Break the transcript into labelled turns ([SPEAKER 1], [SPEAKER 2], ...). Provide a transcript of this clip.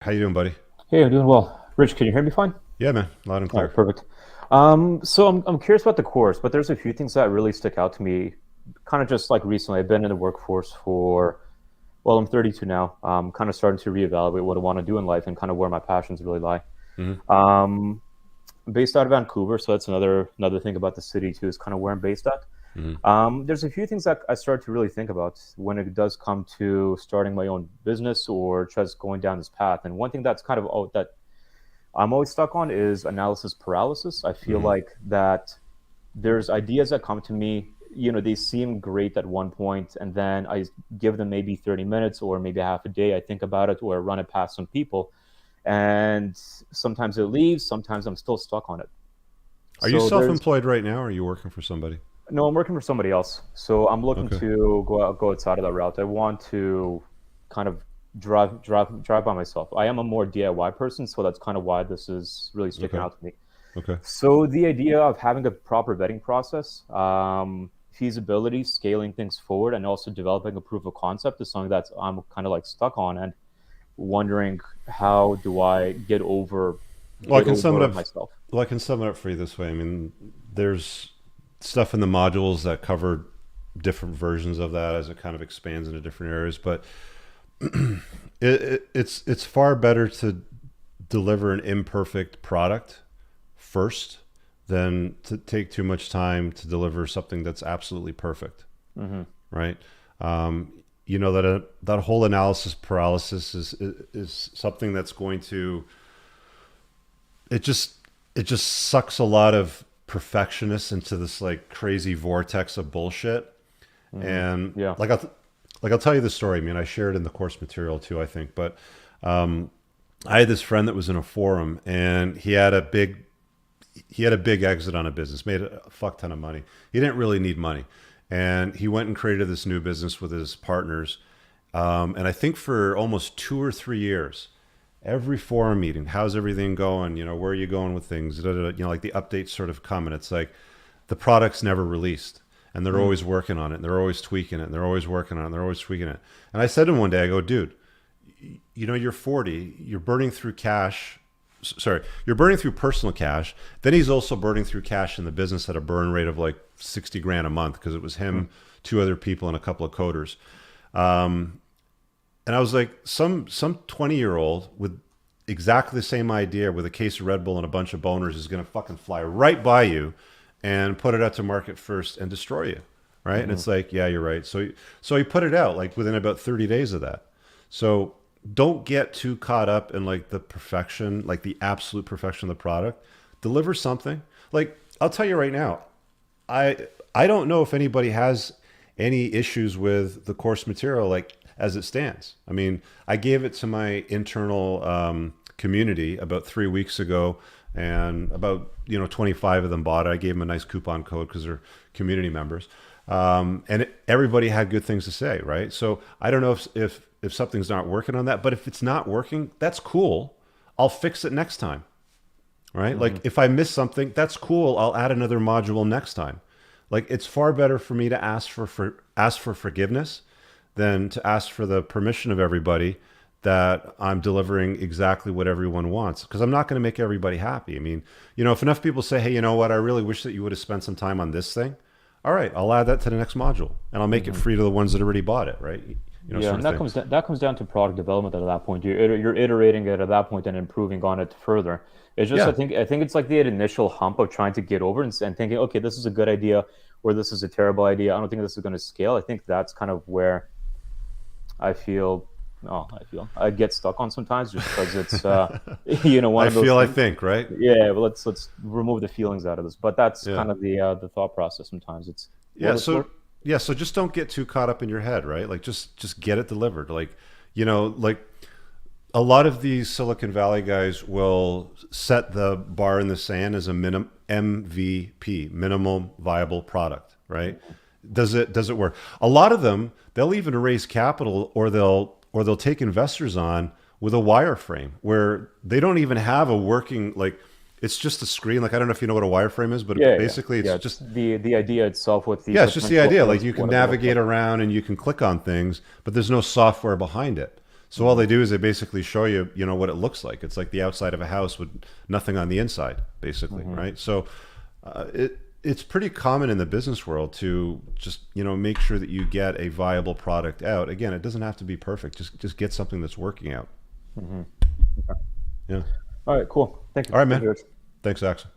[SPEAKER 1] How you doing, buddy?
[SPEAKER 2] Hey, I'm doing well. Rich, can you hear me fine?
[SPEAKER 1] Yeah, man, loud and
[SPEAKER 2] All right,
[SPEAKER 1] clear.
[SPEAKER 2] perfect. So I'm curious about the course, but there's a few things that really stick out to me. Kind of just like recently, I've been in the workforce for, well, I'm 32 now. Kind of starting to reevaluate what I want to do in life and kind of where my passions really lie.
[SPEAKER 1] Hmm.
[SPEAKER 2] Um, I'm based out of Vancouver, so that's another thing about the city too, is kind of where I'm based at.
[SPEAKER 1] Hmm.
[SPEAKER 2] There's a few things that I started to really think about when it does come to starting my own business or just going down this path. And one thing that's kind of that I'm always stuck on is analysis paralysis. I feel
[SPEAKER 1] Hmm.
[SPEAKER 2] like that there's ideas that come to me, they seem great at one point, and then I give them maybe 30 minutes or maybe half a day. I think about it or I run it past some people, and sometimes it leaves, sometimes I'm still stuck on it.
[SPEAKER 1] Are you
[SPEAKER 2] So there's
[SPEAKER 1] self-employed right now, or are you working for somebody?
[SPEAKER 2] no, I'm working for somebody else. So I'm looking
[SPEAKER 1] Okay.
[SPEAKER 2] to go outside of that route. I want to kind of drive by myself. I am a more DIY person, so that's kind of why this is really sticking
[SPEAKER 1] Okay.
[SPEAKER 2] out to me.
[SPEAKER 1] Okay.
[SPEAKER 2] So the idea of having a proper vetting process, feasibility, scaling things forward, and also developing a proof of concept is something that I'm kind of like stuck on and wondering how do I
[SPEAKER 1] Well, I
[SPEAKER 2] get
[SPEAKER 1] can sum it
[SPEAKER 2] over
[SPEAKER 1] up.
[SPEAKER 2] myself.
[SPEAKER 1] Well, I can sum it up for you this way. I mean, there's stuff in the modules that cover different versions of that as it kind of expands into different areas, but it's far better to deliver an imperfect product first than to take too much time to deliver something that's absolutely perfect.
[SPEAKER 2] Hmm.
[SPEAKER 1] Right? Um, that whole analysis paralysis is something that's going to it just it just sucks a lot of perfectionists into this like crazy vortex of bullshit.
[SPEAKER 2] Hmm.
[SPEAKER 1] And
[SPEAKER 2] Yeah.
[SPEAKER 1] I'll tell you the story. I mean, I shared in the course material too, I think, but I had this friend that was in a forum, and he had a big exit on a business, made a fuck ton of money. He didn't really need money. And he went and created this new business with his partners. And I think for almost 2 or 3 years, every forum meeting, how's everything going? Where are you going with things? Da, da, da. Like the updates sort of come, and it's like the product's never released. And they're
[SPEAKER 2] Mm.
[SPEAKER 1] always working on it. And they're always tweaking it. And they're always working on it. And they're always tweaking it. And I said to him one day, I go, dude, you're 40, you're burning through cash. Sorry, you're burning through personal cash. Then he's also burning through cash in the business at a burn rate of like 60 grand a month because it was
[SPEAKER 2] Mm.
[SPEAKER 1] him, two other people, and a couple of coders. Um, and I was like, some 20-year-old with exactly the same idea with a case of Red Bull and a bunch of boners is going to fucking fly right by you and put it out to market first and destroy you, right? And
[SPEAKER 2] Hmm.
[SPEAKER 1] it's like, yeah, you're right. So he put it out like within about 30 days of that. So don't get too caught up in like the perfection, like the absolute perfection of the product. Deliver something. Like I'll tell you right now, I don't know if anybody has any issues with the course material like as it stands. I mean, I gave it to my internal community about 3 weeks ago, and about 25 of them bought it. I gave them a nice coupon code because they're community members, everybody had good things to say, right? So I don't know if something's not working on that, but if it's not working, that's cool. I'll fix it next time, right? Like
[SPEAKER 2] Hmm.
[SPEAKER 1] if I miss something, that's cool. I'll add another module next time. Like it's far better for me to ask for forgiveness than to ask for the permission of everybody that I'm delivering exactly what everyone wants, because I'm not going to make everybody happy. I mean, if enough people say, "Hey, you know what? I really wish that you would have spent some time on this thing." All right, I'll add that to the next module, and I'll make it
[SPEAKER 2] Hmm.
[SPEAKER 1] free to the ones that already bought it, right?
[SPEAKER 2] Yeah,
[SPEAKER 1] Sort
[SPEAKER 2] and
[SPEAKER 1] of thing.
[SPEAKER 2] that comes down to product development at that point. You're iterating it at that point and improving on it further. It's just
[SPEAKER 1] Yeah.
[SPEAKER 2] I think it's like the initial hump of trying to get over and thinking, okay, this is a good idea or this is a terrible idea. I don't think this is going to scale. I think that's kind of where I feel. Oh, I get stuck on sometimes just because it's one
[SPEAKER 1] I
[SPEAKER 2] of those
[SPEAKER 1] feel, I
[SPEAKER 2] things.
[SPEAKER 1] think, right?
[SPEAKER 2] Yeah, but let's remove the feelings out of this. But that's
[SPEAKER 1] Yeah.
[SPEAKER 2] kind of the thought process. Sometimes it's will
[SPEAKER 1] Yeah.
[SPEAKER 2] this work?
[SPEAKER 1] So just don't get too caught up in your head, right? Like just get it delivered. Like a lot of these Silicon Valley guys will set the bar in the sand as a minimum MVP, minimum viable product, right? Does it work? A lot of them, they'll even raise capital, or they'll take investors on with a wireframe where they don't even have a working, like it's just a screen. Like I don't know if you know what a wireframe is, but
[SPEAKER 2] Yeah, yeah,
[SPEAKER 1] basically
[SPEAKER 2] yeah.
[SPEAKER 1] it's
[SPEAKER 2] It's
[SPEAKER 1] just,
[SPEAKER 2] the idea itself with the
[SPEAKER 1] yeah, it's just the
[SPEAKER 2] potential
[SPEAKER 1] idea. Like
[SPEAKER 2] of
[SPEAKER 1] you can
[SPEAKER 2] what it will look
[SPEAKER 1] navigate
[SPEAKER 2] like.
[SPEAKER 1] around and you can click on things, but there's no software behind it. So all they do is they basically show you, you know, what it looks like. It's like the outside of a house with nothing on the inside, basically, right? So it's pretty common in the business world to just, you know, make sure that you get a viable product out. Again, it doesn't have to be perfect. Just get something that's working out.
[SPEAKER 2] Okay.
[SPEAKER 1] Yeah.
[SPEAKER 2] All right, cool. Thank you.
[SPEAKER 1] All right,
[SPEAKER 2] Thank
[SPEAKER 1] man.
[SPEAKER 2] you, Rich.
[SPEAKER 1] Thanks, Axel.